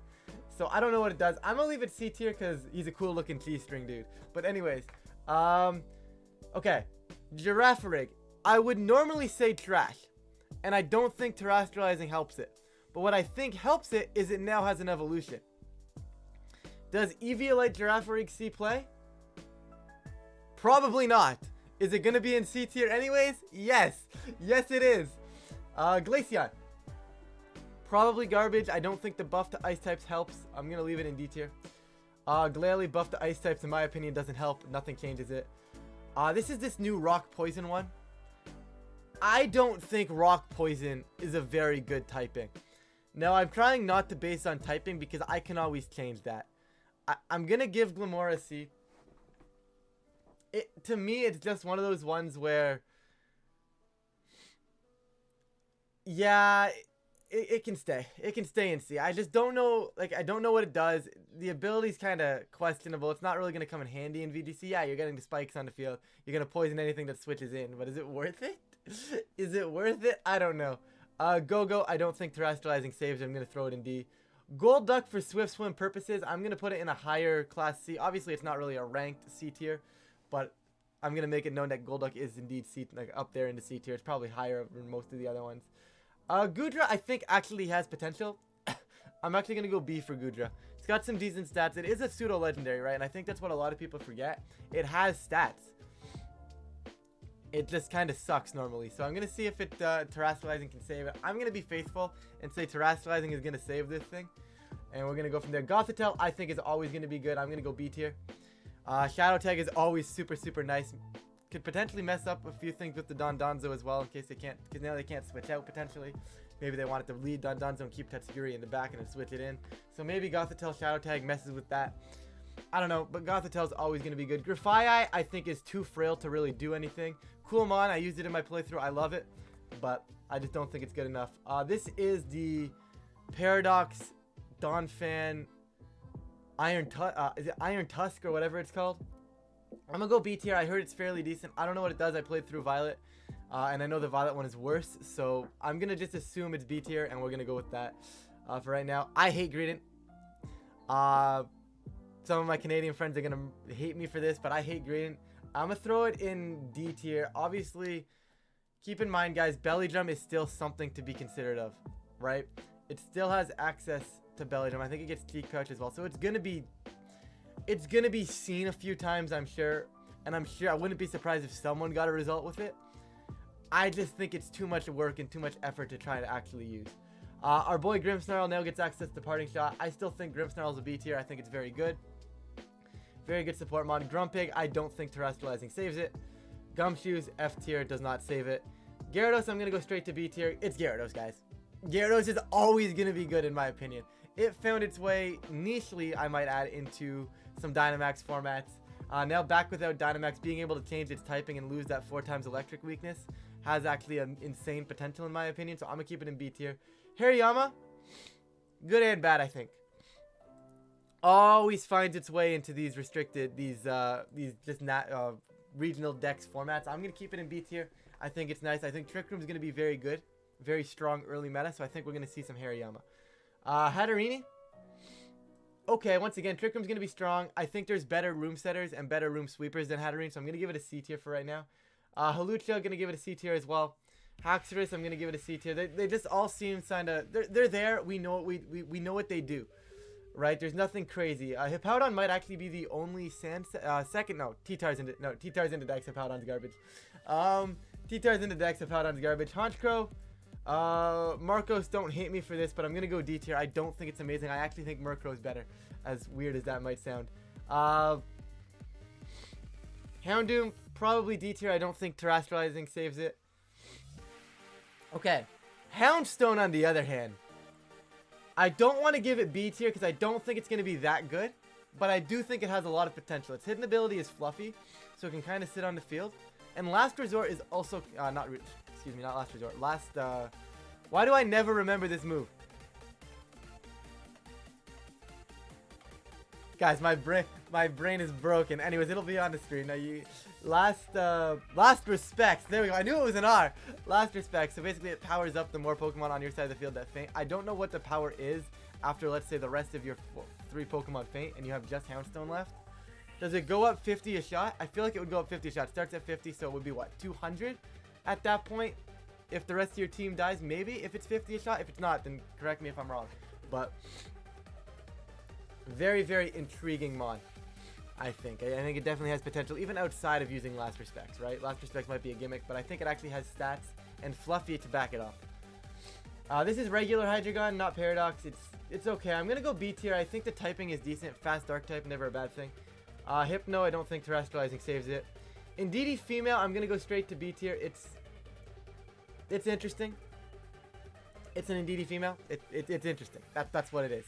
So I don't know what it does. I'm going to leave it C tier because he's a cool looking cheese string dude. But anyways, okay. Girafarig. I would normally say trash. And I don't think terrestrializing helps it. But what I think helps it is it now has an evolution. Does Eviolite Girafarig C play? Probably not. Is it going to be in C tier anyways? Yes. Yes, it is. Glaceon. Probably garbage. I don't think the buff to ice types helps. I'm going to leave it in D tier. Glalie buff to ice types in my opinion doesn't help. Nothing changes it. This is this new rock poison one. I don't think rock poison is a very good typing. Now, I'm trying not to base on typing because I can always change that. I'm going to give Glimmora C. To me, it's just one of those ones where... Yeah, it can stay. It can stay in C. I just don't know, like, I don't know what it does. The ability's kind of questionable. It's not really going to come in handy in VGC. Yeah, you're getting the spikes on the field. You're going to poison anything that switches in. But is it worth it? Is it worth it? I don't know. Go-Go, I don't think terrestrializing saves. I'm going to throw it in D. Golduck for Swift Swim purposes, I'm going to put it in a higher class C. Obviously, it's not really a ranked C tier, but I'm going to make it known that Golduck is indeed C, like up there in the C tier. It's probably higher than most of the other ones. Goodra, I think actually has potential. I'm actually going to go B for Goodra. It's got some decent stats. It is a pseudo-legendary, right? And I think that's what a lot of people forget. It has stats. It just kind of sucks normally. So I'm going to see if it terrestrializing can save it. I'm going to be faithful and say terrestrializing is going to save this thing. And we're going to go from there. Gothitelle, I think, is always going to be good. I'm going to go B tier. Shadow Tag is always super nice. Could potentially mess up a few things with the Dondozo as well in case they can't, because now they can't switch out potentially. Maybe they wanted to lead Dondozo and keep Tatsugiri in the back and then switch it in. So maybe Gothitelle Shadow Tag messes with that. I don't know, but Gothitelle is always going to be good. Grafaiai, I think, is too frail to really do anything. Coolmon, I used it in my playthrough. I love it, but I just don't think it's good enough. This is the Paradox Donphan is it Iron Tusk or whatever it's called? I'm going to go B tier. I heard it's fairly decent. I don't know what it does. I played through Violet, and I know the Violet one is worse, so I'm going to just assume it's B tier, and we're going to go with that for right now. I hate Greedent. Some of my Canadian friends are going to hate me for this, but I hate Greedent. I'm gonna throw it in D tier. Obviously, keep in mind, guys, Belly Drum is still something to be considered of, right? It still has access to Belly Drum. I think it gets Cheek Pouch as well. So it's gonna be seen a few times, I'm sure. And I'm sure I wouldn't be surprised if someone got a result with it. I just think it's too much work and too much effort to try to actually use. Our boy Grimmsnarl now gets access to Parting Shot. I still think Grimmsnarl is a B tier. I think it's very good. Very good support mod. Grumpig, I don't think Terrestrializing saves it. Gumshoes, F tier, does not save it. Gyarados, I'm going to go straight to B tier. It's Gyarados, guys. Gyarados is always going to be good in my opinion. It found its way, nichely, I might add, into some Dynamax formats. Now back without Dynamax, being able to change its typing and lose that 4 times electric weakness has actually an insane potential in my opinion. So I'm going to keep it in B tier. Hariyama, good and bad, I think. Always finds its way into these restricted, these just regional dex formats. I'm going to keep it in B tier. I think it's nice. I think Trick Room is going to be very good. Very strong early meta. So I think we're going to see some Hariyama. Hatterini. Okay, once again, Trick Room's going to be strong. I think there's better room setters and better room sweepers than Hatterene. So I'm going to give it a C tier for right now. Halucha, going to give it a C tier as well. Haxorus, I'm going to give it a C tier. They just all seem kind of... They're there. We know we know what they do. Right? There's nothing crazy. Hippowdon might actually be the only second... No, T-Tar's into Dex. Hippowdon's garbage. T-Tar's into Dex. Hippowdon's garbage. Honchkrow. Marcos, don't hate me for this, but I'm going to go D tier. I don't think it's amazing. I actually think Murkrow is better. As weird as that might sound. Houndoom, probably D tier. I don't think Terrestrializing saves it. Okay. Houndstone, on the other hand. I don't want to give it B tier because I don't think it's going to be that good. But I do think it has a lot of potential. Its hidden ability is fluffy, so it can kind of sit on the field. And Last Resort is also... not Last Resort. Why do I never remember this move? Guys, my brain is broken. Anyways, it'll be on the screen. Now Last Respects. There we go. I knew it was an R. Last Respects. So basically it powers up the more Pokemon on your side of the field that faint. I don't know what the power is after, let's say, the rest of your 3 Pokemon faint and you have just Houndstone left. Does it go up 50 a shot? I feel like it would go up 50 a shot. It starts at 50, so it would be what, 200 at that point? If the rest of your team dies, maybe, if it's 50 a shot. If it's not, then correct me if I'm wrong. But very, very intriguing mod, I think. I think it definitely has potential, even outside of using Last Respects, right? Last Respects might be a gimmick, but I think it actually has stats and Fluffy to back it up. This is regular Hydreigon, not Paradox. It's okay. I'm going to go B tier. I think the typing is decent. Fast Dark type, never a bad thing. Hypno, I don't think Terrestrializing saves it. Indeedee Female, I'm going to go straight to B tier. It's interesting. It's an Indeedee Female. It's interesting. That's what it is.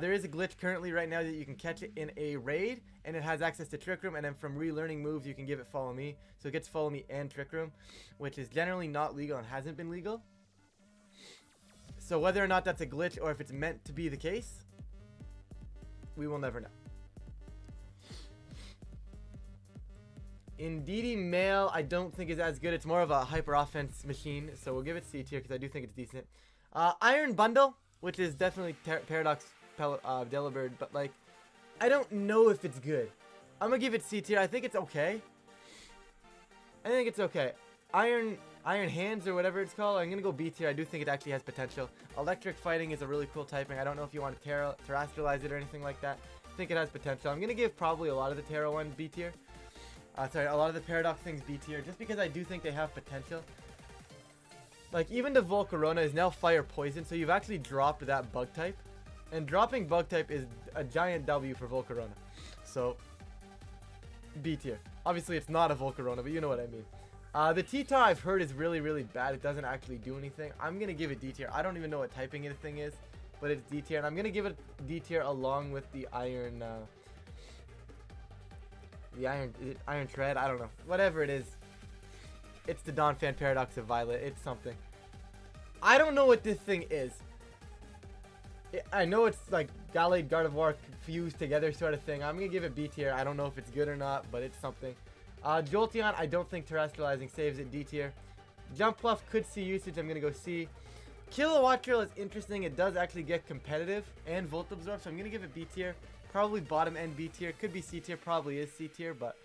There is a glitch currently right now that you can catch it in a raid, and it has access to Trick Room, and then from relearning moves, you can give it Follow Me. So it gets Follow Me and Trick Room, which is generally not legal and hasn't been legal. So whether or not that's a glitch or if it's meant to be the case, we will never know. Indeedee Male, I don't think is as good. It's more of a hyper offense machine, so we'll give it C tier because I do think it's decent. Iron Bundle, which is definitely Paradox Delibird, but like, I don't know if it's good. I'm gonna give it C tier. I think it's okay. I think it's okay. Iron Hands or whatever it's called, I'm gonna go B tier. I do think it actually has potential. Electric Fighting is a really cool typing. I don't know if you want to terrestrialize it or anything like that. I think it has potential. I'm gonna give probably a lot of the Terra ones B tier. Sorry, a lot of the Paradox things B tier, just because I do think they have potential. Like, even the Volcarona is now Fire Poison, so you've actually dropped that Bug type. And dropping Bug type is a giant W for Volcarona. So, B tier. Obviously, it's not a Volcarona, but you know what I mean. The T-Tar I've heard is really, really bad. It doesn't actually do anything. I'm going to give it D tier. I don't even know what typing the thing is, but it's D tier. And I'm going to give it D tier along with the Iron... Iron Tread, I don't know. Whatever it is. It's the Donphan Paradox of Violet. It's something. I don't know what this thing is. I know it's like Gallade Gardevoir fused together sort of thing. I'm going to give it B tier. I don't know if it's good or not, but it's something. Jolteon, I don't think Terrestrializing saves it. D tier. Jumpluff could see usage. I'm going to go C. Kilowatt Drill is interesting. It does actually get competitive and Volt Absorb, so I'm going to give it B tier. Probably bottom end B tier. Could be C tier. Probably is C tier, but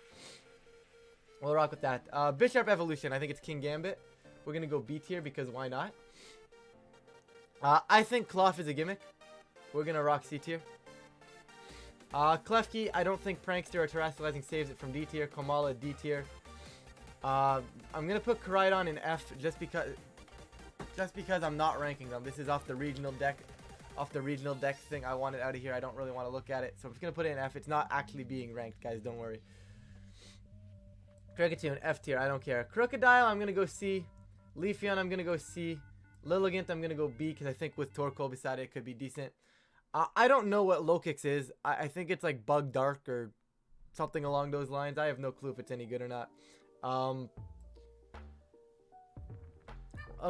We'll rock with that. Bisharp Evolution. I think it's King Gambit. We're going to go B tier because why not? I think Cloth is a gimmick. We're going to rock C tier. Klefki, I don't think Prankster or Terrestrializing saves it from D tier. Komala, D tier. I'm going to put Koraidon in F just because I'm not ranking them. This is off the regional deck. Off the regional deck thing. I want it out of here. I don't really want to look at it. So I'm just going to put it in F. It's not actually being ranked, guys. Don't worry. Kricketune, F tier. I don't care. Crocodile, I'm going to go C. Leafeon, I'm going to go C. Lilligant, I'm going to go B because I think with Torkoal beside it could be decent. I don't know what Lokix is. I think it's like Bug Dark or something along those lines. I have no clue if it's any good or not. I'll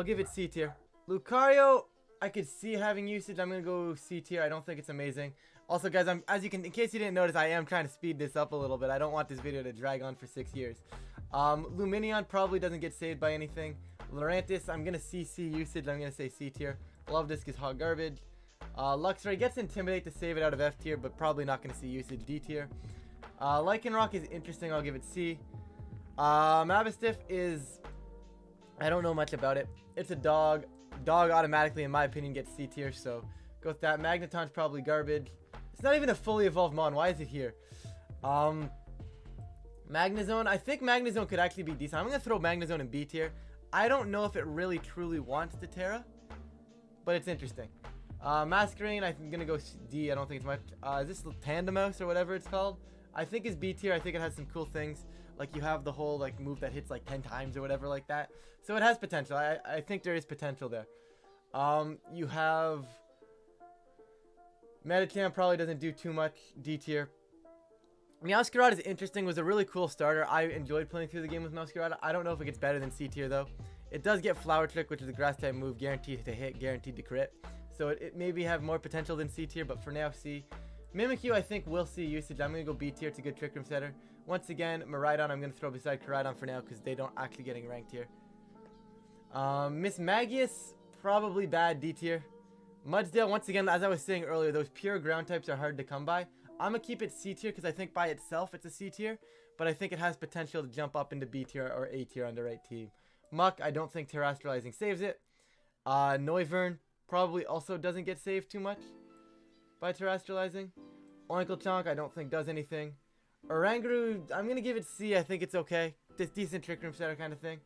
give it C tier. Lucario, I could see having usage. I'm going to go C tier. I don't think it's amazing. Also, guys, in case you didn't notice, I am trying to speed this up a little bit. I don't want this video to drag on for 6 years. Lumineon probably doesn't get saved by anything. Lurantis, I'm going to see C usage. I'm going to say C tier. Love-Disc is hot garbage. Luxray gets Intimidate to save it out of F tier, but probably not going to see usage. D tier. Lycanroc is interesting. I'll give it C. Mavistiff is... I don't know much about it. It's a dog. Dog automatically, in my opinion, gets C tier, so go with that. Magneton's probably garbage. It's not even a fully evolved Mon. Why is it here? Magnezone. I think Magnezone could actually be decent. I'm going to throw Magnezone in B tier. I don't know if it really truly wants to Terra, but it's interesting. Masquerain, I'm going to go D. I don't think it's much. Is this Tandemouse or whatever it's called? I think it's B tier. I think it has some cool things. Like you have the whole like move that hits like 10 times or whatever like that. So it has potential. I think there is potential there. You have Medicham probably doesn't do too much. D tier. Meowscarada is interesting. Was a really cool starter. I enjoyed playing through the game with Meowscarada. I don't know if it gets better than C tier though. It does get Flower Trick, which is a grass type move, guaranteed to hit, guaranteed to crit. So it maybe have more potential than C tier, but for now C. Mimikyu I think will see usage. I'm going to go B tier. It's a good Trick Room setter. Once again, Miraidon I'm going to throw beside Koraidon for now because they don't actually getting ranked here. Miss Magius, probably bad. D tier. Mudsdale, once again, as I was saying earlier, those pure ground types are hard to come by. I'm going to keep it C tier because I think by itself it's a C tier, but I think it has potential to jump up into B tier or A tier on the right team. Muck, I don't think Terrestrializing saves it. Noivern probably also doesn't get saved too much by Terrestrializing. Oinkle-Chonk I don't think does anything. Oranguru, I'm going to give it C. I think it's okay. This decent Trick Room setter kind of thing.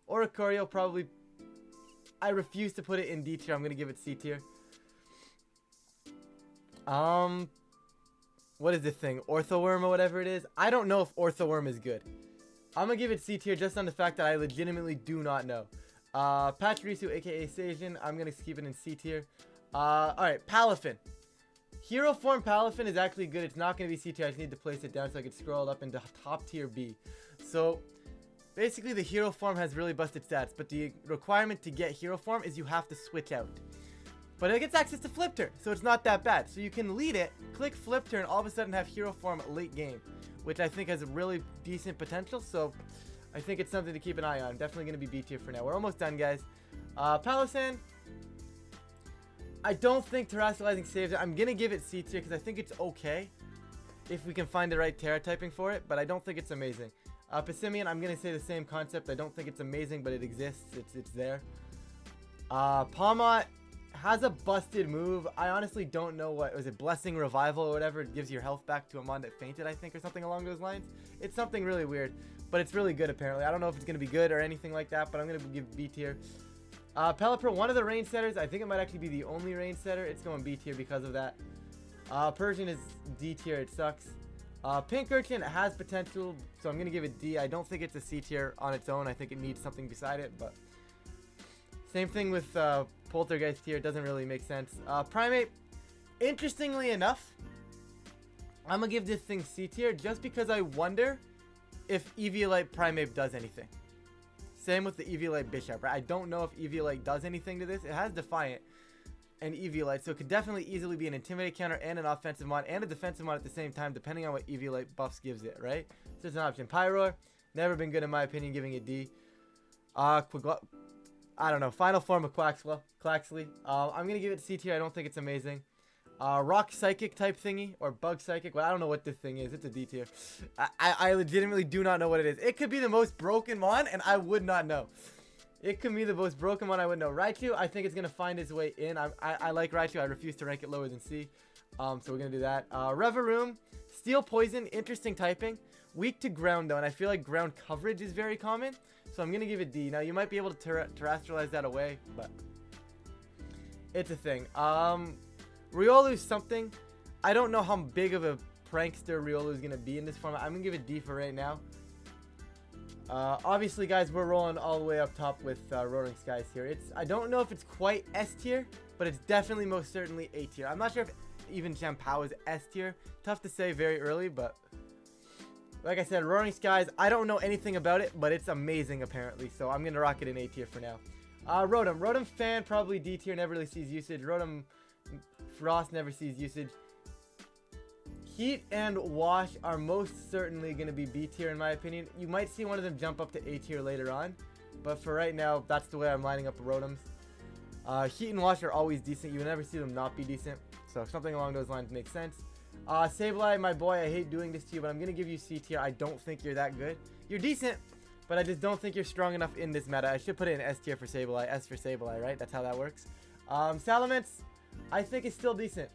Oricorio probably... I refuse to put it in D tier. I'm going to give it C tier. What is this thing? Orthoworm or whatever it is? I don't know if Orthoworm is good. I'm going to give it C tier just on the fact that I legitimately do not know. Pachirisu, aka Sajin, I'm going to keep it in C tier. Alright, Palafin. Hero form Palafin is actually good. It's not going to be C tier. I just need to place it down so I can scroll up into top tier B. So, basically the hero form has really busted stats, but the requirement to get hero form is you have to switch out. But it gets access to Flip Turn, so it's not that bad. So you can lead it, click Flip Turn, all of a sudden have hero form late game, which I think has a really decent potential. So I think it's something to keep an eye on. Definitely going to be B tier for now. We're almost done, guys. Palossand, I don't think Terrestrializing saves it. I'm going to give it C tier because I think it's okay if we can find the right Terra typing for it, but I don't think it's amazing. Passimian, I'm going to say the same concept. I don't think it's amazing, but it exists. It's there. Palmot has a busted move. I honestly don't know what was it, Blessing Revival or whatever. It gives your health back to a mon that fainted, I think, or something along those lines. It's something really weird, but it's really good apparently. I don't know if it's going to be good or anything like that, but I'm going to give B tier. Pelipper, one of the range setters. I think it might actually be the only range setter. It's going B tier because of that. Persian is D tier. It sucks. Pink Urchin has potential, so I'm going to give it D. I don't think it's a C tier on its own. I think it needs something beside it, but same thing with Poltergeist tier. It doesn't really make sense. Primate, interestingly enough, I'm going to give this thing C tier just because I wonder if Eviolite Primate does anything. Same with the Eviolite Bisharp, right? I don't know if Eviolite does anything to this. It has Defiant and Eviolite, so it could definitely easily be an Intimidate counter and an offensive mod and a defensive mod at the same time, depending on what Eviolite buffs gives it, right? So it's an option. Pyroar, never been good in my opinion, giving it D. I don't know. Final form of Quaxley. I'm going to give it C tier. I don't think it's amazing. Rock Psychic type thingy, or Bug Psychic. Well, I don't know what this thing is. It's a D tier. I legitimately do not know what it is. It could be the most broken one, and I would not know. It could be the most broken one, I would know. Raichu, I think it's going to find its way in. I like Raichu. I refuse to rank it lower than C. So we're going to do that. Reveroom, Steel Poison, interesting typing. Weak to ground, though, and I feel like ground coverage is very common. So I'm going to give it D. Now, you might be able to terrestrialize that away, but it's a thing. Riolu's something. I don't know how big of a prankster Riolu is going to be in this format. I'm going to give it D for right now. Obviously, guys, we're rolling all the way up top with Roaring Skies here. I don't know if it's quite S tier, but it's definitely most certainly A tier. I'm not sure if even Champao is S tier. Tough to say very early, but like I said, Roaring Skies, I don't know anything about it, but it's amazing apparently. So I'm going to rock it in A tier for now. Rotom. Rotom Fan, probably D tier, never really sees usage. Rotom Frost never sees usage. Heat and Wash are most certainly going to be B tier in my opinion. You might see one of them jump up to A tier later on, but for right now, that's the way I'm lining up the Rotoms. Heat and Wash are always decent. You will never see them not be decent, so something along those lines makes sense. Sableye, my boy, I hate doing this to you, but I'm going to give you C tier. I don't think you're that good. You're decent, but I just don't think you're strong enough in this meta. I should put it in S tier for Sableye. S for Sableye, right? That's how that works. Salamence, I think it's still decent.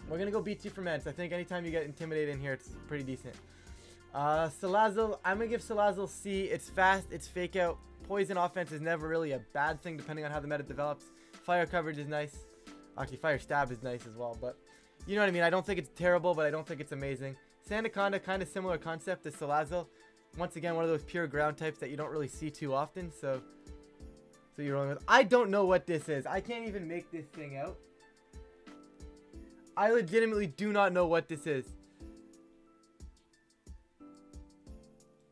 We're going to go B tier for Mence. I think anytime you get Intimidated in here, it's pretty decent. Salazzle, I'm going to give Salazzle C. It's fast, it's fake out. Poison offense is never really a bad thing depending on how the meta develops. Fire coverage is nice. Actually, fire stab is nice as well, but you know what I mean. I don't think it's terrible, but I don't think it's amazing. Sandaconda, kind of similar concept to Salazzle. Once again, one of those pure ground types that you don't really see too often, so you're rolling with. I don't know what this is. I can't even make this thing out. I legitimately do not know what this is.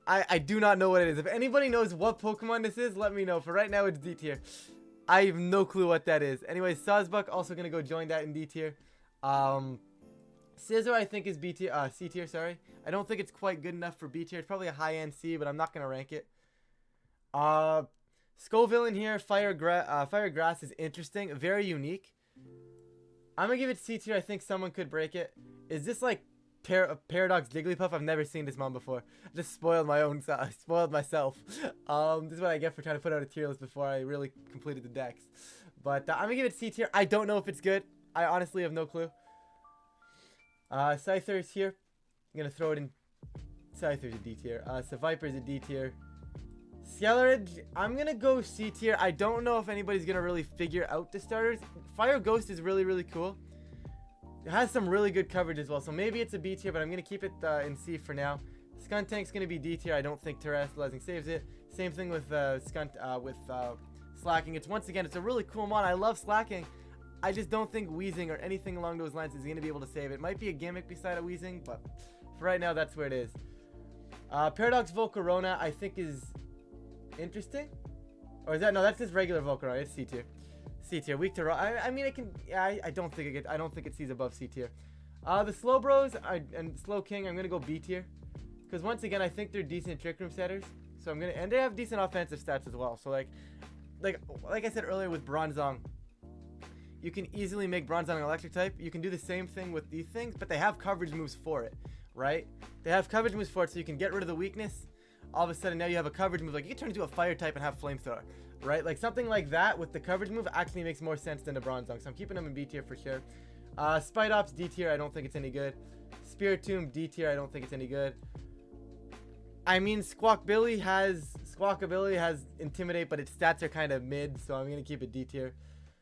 I do not know what it is. If anybody knows what Pokemon this is, let me know. For right now, it's D tier. I have no clue what that is. Anyways, Sawsbuck, also going to go join that in D tier. Scizor, I think, is B tier. C tier, sorry. I don't think it's quite good enough for B tier. It's probably a high-end C, but I'm not going to rank it. Scoville in here. Fire Grass is interesting. Very unique. I'm going to give it C tier. I think someone could break it. Is this like Paradox Jigglypuff? I've never seen this one before. I just spoiled my own spoiled myself. This is what I get for trying to put out a tier list before I really completed the decks. But I'm going to give it C tier. I don't know if it's good. I honestly have no clue. Scyther's here. I'm going to throw it in. Scyther's a D tier. Seviper's a D tier. Skeleridge, I'm going to go C tier. I don't know if anybody's going to really figure out the starters. Fire Ghost is really, really cool. It has some really good coverage as well. So maybe it's a B tier, but I'm going to keep it in C for now. Skuntank's going to be D tier. I don't think Terrestrializing saves it. Same thing with Slacking. Once again, it's a really cool mod. I love Slacking. I just don't think Weezing or anything along those lines is going to be able to save it. Might be a gimmick beside a Weezing, but for right now, that's where it is. Paradox Volcarona, I think, is interesting. Or is that? No, that's just regular Volcarona. It's C tier. C tier. Weak to Rock. I mean, it can. Yeah, I don't think it sees above C tier. The Slowbros and Slowking, I'm gonna go B tier, because once again, I think they're decent Trick Room setters. So I'm gonna, and they have decent offensive stats as well. So like I said earlier with Bronzong, you can easily make Bronzong an electric type. You can do the same thing with these things, but they have coverage moves for it, right? They have coverage moves for it, so you can get rid of the weakness. All of a sudden, now you have a coverage move. Like, you can turn into a fire type and have Flamethrower, right? Like, something like that with the coverage move actually makes more sense than a Bronzong. So I'm keeping them in B tier for sure. Spidops, D tier. I don't think it's any good. Spiritomb, D tier. I don't think it's any good. I mean, Squawkabilly has Intimidate, but its stats are kind of mid, so I'm going to keep it D tier.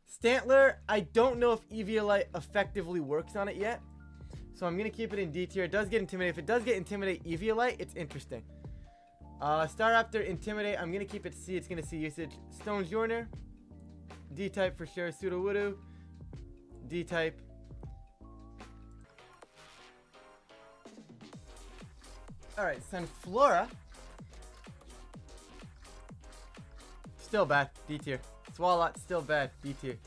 Stantler, I don't know if Eviolite effectively works on it yet, so I'm going to keep it in D tier. It does get Intimidate. If it does get Intimidate Eviolite, it's interesting. Staraptor, Intimidate, I'm going to keep it C. It's going to see usage. Stonjourner, D type for sure. Sudowoodo, D type. Alright, Sunflora, still bad, D tier. Swalot, still bad, D tier.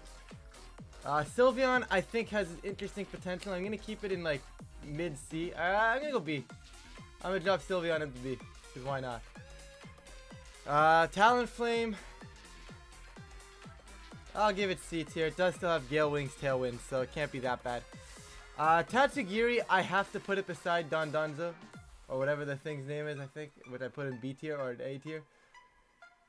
Sylveon, I think, has interesting potential. I'm going to keep it in, like, mid-C. I'm going to go B. I'm going to drop Sylveon into B, because why not? Talonflame. I'll give it C tier. It does still have Gale Wings, Tailwind, so it can't be that bad. Tatsugiri, I have to put it beside Dondozo, or whatever the thing's name is, I think, which I put in B tier or A tier.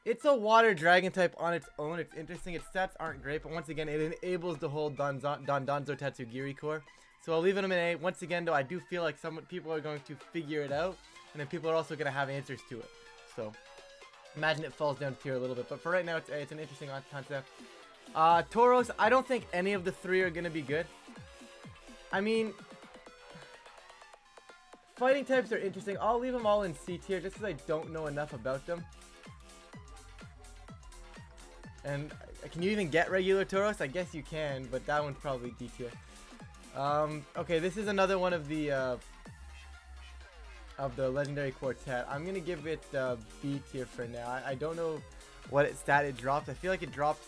It's a water dragon type on its own. It's interesting. Its stats aren't great, but once again, it enables the whole Dondozo Tatsugiri core. So I'll leave it in A. Once again, though, I do feel like some people are going to figure it out, and then people are also going to have answers to it. So imagine it falls down to tier a little bit, but for right now, it's A. It's an interesting concept. Tauros, I don't think any of the three are going to be good. I mean, fighting types are interesting. I'll leave them all in C tier just because I don't know enough about them. And can you even get regular Tauros? I guess you can, but that one's probably D tier. Okay, this is another one of the legendary quartet. I'm gonna give it B tier for now. I don't know what stat it drops. I feel like it drops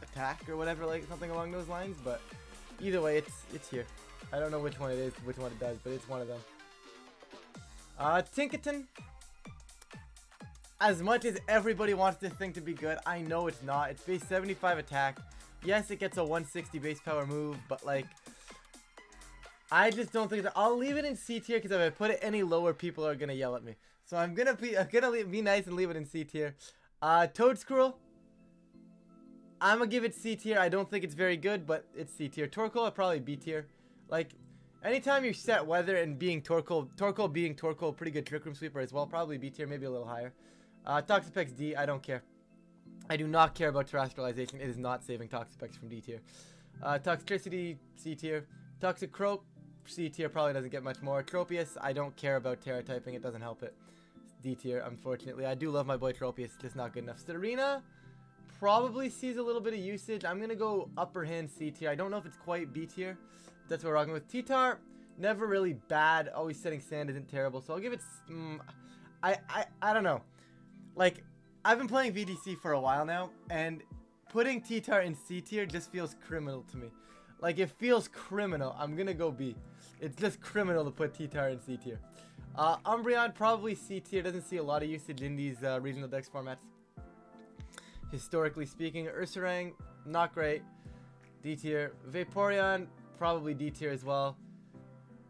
attack or whatever, like something along those lines. But either way, it's here. I don't know which one it is, which one it does, but it's one of them. Tinkaton. As much as everybody wants this thing to be good, I know it's not. It's base 75 attack. Yes, it gets a 160 base power move, but like, I just don't think that. I'll leave it in C tier because if I put it any lower, people are gonna yell at me. So I'm gonna be nice and leave it in C tier. Toadscruel, I'm gonna give it C tier. I don't think it's very good, but it's C tier. Torkoal, probably B tier. Like, anytime you set weather and being Torkoal being Torkoal, pretty good trick room sweeper as well. Probably B tier, maybe a little higher. Toxapex D, I don't care. I do not care about terrestrialization. It is not saving Toxapex from D tier. Toxtricity, C tier. Toxicroak, C tier, probably doesn't get much more. Tropius, I don't care about Terra typing. It doesn't help it. D tier, unfortunately. I do love my boy Tropius. It's just not good enough. Serena probably sees a little bit of usage. I'm going to go upper hand C tier. I don't know if it's quite B tier. That's what we're rocking with. T-Tar, never really bad. Always setting sand isn't terrible. So I'll give it... I don't know. Like, I've been playing VDC for a while now, and putting T-Tar in C tier just feels criminal to me. Like, it feels criminal. I'm gonna go B. It's just criminal to put T-Tar in C tier. Umbreon, probably C tier. Doesn't see a lot of usage in these regional dex formats. Historically speaking. Ursaring, not great. D tier. Vaporeon, probably D tier as well.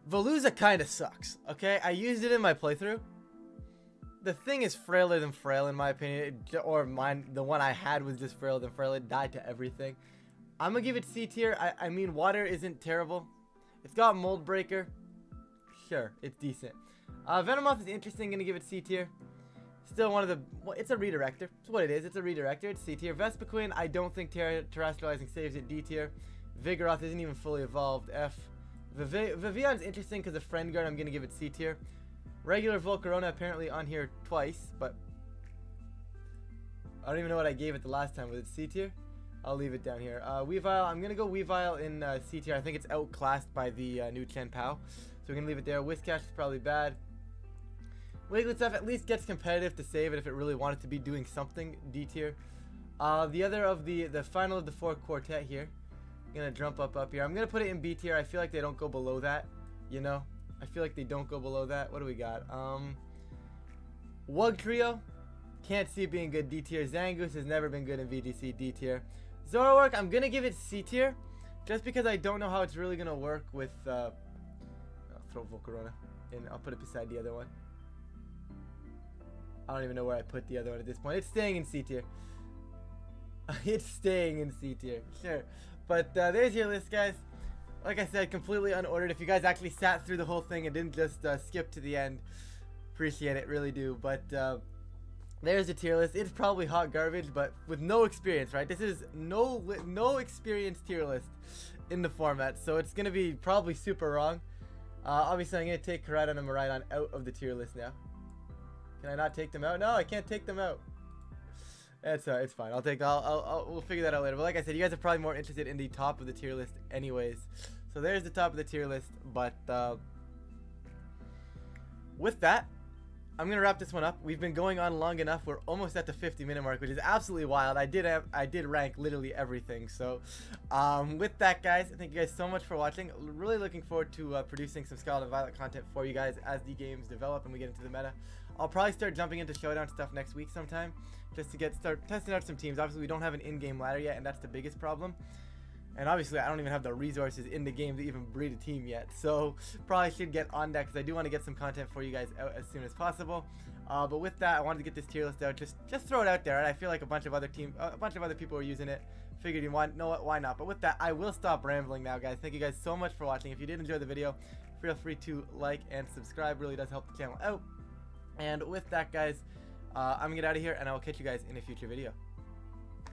Veluza kind of sucks, okay? I used it in my playthrough. The thing is frailer than frail in my opinion, or mine, the one I had was just frailer than frail. It died to everything. I'm gonna give it C tier. I mean, water isn't terrible. It's got Mold Breaker. Sure, it's decent. Venomoth is interesting. Gonna give it C tier. Still one of the... Well, it's a redirector. It's what it is. It's a redirector. It's C tier. Vespiquen, I don't think terrestrializing saves it. D tier. Vigoroth isn't even fully evolved. F. Vivion's interesting because of Friend Guard. I'm gonna give it C tier. Regular Volcarona apparently on here twice, but I don't even know what I gave it the last time. Was it C tier? I'll leave it down here. Weavile, I'm gonna go Weavile in C tier. I think it's outclassed by the new Chen Pao, so we're gonna leave it there. Whiscash is probably bad. Wigglytuff at least gets competitive to save it if it really wanted to be doing something. D tier. The other of the final of the four quartet here. I'm gonna jump up here. I'm gonna put it in B tier. I feel like they don't go below that, you know. I feel like they don't go below that. What do we got? Wug Trio. Can't see it being good. D tier. Zangoose has never been good in VDC. D tier. Zoroark, I'm going to give it C tier. Just because I don't know how it's really going to work with... I'll throw Volcarona. And I'll put it beside the other one. I don't even know where I put the other one at this point. It's staying in C tier. It's staying in C tier. Sure. But there's your list, guys. Like I said, completely unordered. If you guys actually sat through the whole thing and didn't just skip to the end, appreciate it, really do. But there's the tier list. It's probably hot garbage, but with no experience, right? This is no experience tier list in the format, so it's gonna be probably super wrong. Obviously, I'm gonna take Koraidon and Miraidon out of the tier list now. Can I not take them out? No, I can't take them out. It's fine. We'll figure that out later. But like I said, you guys are probably more interested in the top of the tier list anyways. So there's the top of the tier list. But with that, I'm gonna wrap this one up. We've been going on long enough. We're almost at the 50-minute mark, which is absolutely wild. I did rank literally everything. So with that, guys, thank you guys so much for watching. Really looking forward to producing some Scarlet and Violet content for you guys as the games develop and we get into the meta. I'll probably start jumping into showdown stuff next week sometime, just to start testing out some teams. Obviously, we don't have an in-game ladder yet, and that's the biggest problem. And obviously, I don't even have the resources in the game to even breed a team yet. So probably should get on that, because I do want to get some content for you guys out as soon as possible. But with that, I wanted to get this tier list out. Just throw it out there. And I feel like a bunch of other people are using it. Figured you want know what? Why not? But with that, I will stop rambling now, guys. Thank you guys so much for watching. If you did enjoy the video, feel free to like and subscribe. Really does help the channel out. And with that, guys, I'm gonna get out of here, and I will catch you guys in a future video.